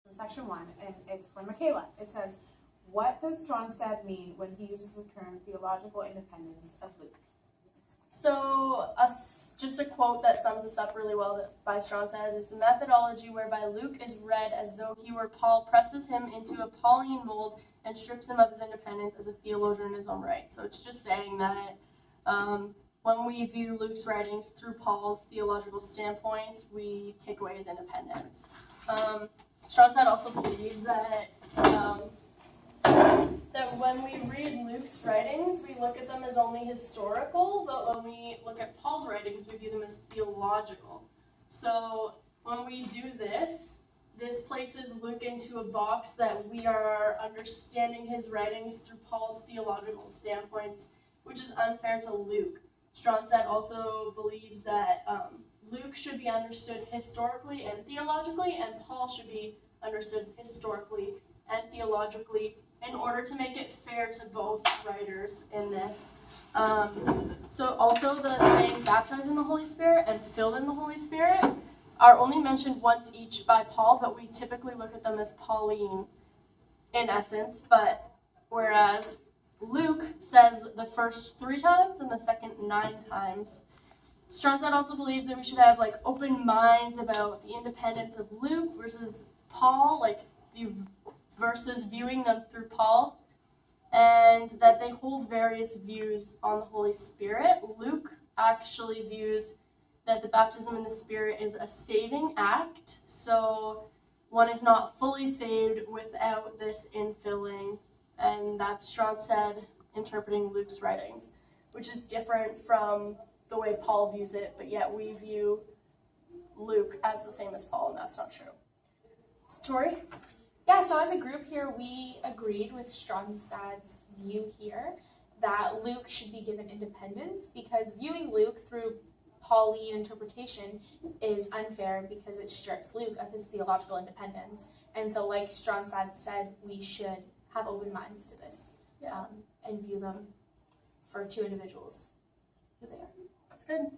from section 1, and it's for Michaela. It says, what does Stronstad mean when he uses the term theological independence of Luke? So, just a quote that sums this up really well by Stronstad is, the methodology whereby Luke is read as though he were Paul presses him into a Pauline mold and strips him of his independence as a theologian in his own right. So it's just saying that when we view Luke's writings through Paul's theological standpoints, we take away his independence. Stronstad also believes that that when we read Luke's writings, we look at them as only historical, but when we look at Paul's writings, we view them as theological. So when we do this places Luke into a box that we are understanding his writings through Paul's theological standpoints, which is unfair to Luke. Stronstad also believes that Luke should be understood historically and theologically, and Paul should be understood historically and theologically in order to make it fair to both writers in this. So also the saying baptized in the Holy Spirit and filled in the Holy Spirit are only mentioned once each by Paul, but we typically look at them as Pauline in essence, but whereas Luke says the first 3 times and the second 9 times. Stronstad also believes that we should have open minds about the independence of Luke versus Paul, versus viewing them through Paul, and that they hold various views on the Holy Spirit. Luke actually views that the baptism in the Spirit is a saving act, so one is not fully saved without this infilling, and that's Stronstad interpreting Luke's writings, which is different from the way Paul views it, but yet we view Luke as the same as Paul, and that's not true. So, Tori? Yeah, so as a group here, we agreed with Stronstad's view here that Luke should be given independence, because viewing Luke through Pauline interpretation is unfair because it strips Luke of his theological independence. And so, like Stronstad said, we should have open minds to this, and view them for 2 individuals who they are. That's good.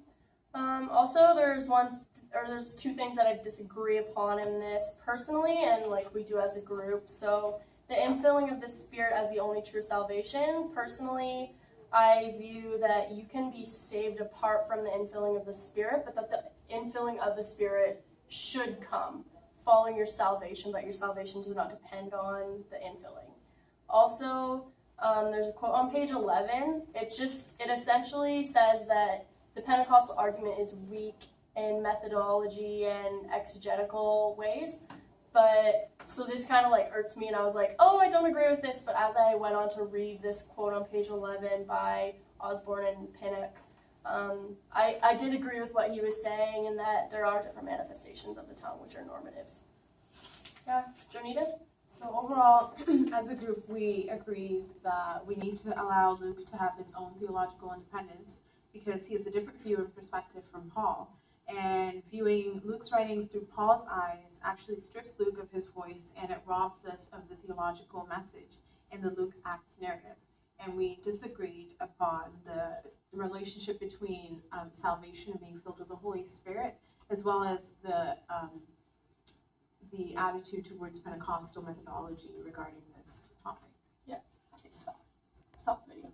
Also, there's 2 things that I disagree upon in this personally, and we do as a group. So the infilling of the Spirit as the only true salvation. Personally, I view that you can be saved apart from the infilling of the Spirit, but that the infilling of the Spirit should come following your salvation, but your salvation does not depend on the infilling. Also, there's a quote on page 11. It essentially says that the Pentecostal argument is weak in methodology and exegetical ways, but so this kind of irked me, and I was like, oh, I don't agree with this. But as I went on to read this quote on page 11 by Osborne and Pinnock, I did agree with what he was saying, and that there are different manifestations of the tongue which are normative. Yeah, Jonita? So overall, as a group, we agree that we need to allow Luke to have his own theological independence because he has a different view and perspective from Paul. And viewing Luke's writings through Paul's eyes actually strips Luke of his voice, and it robs us of the theological message in the Luke Acts narrative. And we disagreed upon the relationship between salvation and being filled with the Holy Spirit, as well as the attitude towards Pentecostal methodology regarding this topic. Yeah. Okay, stop the video.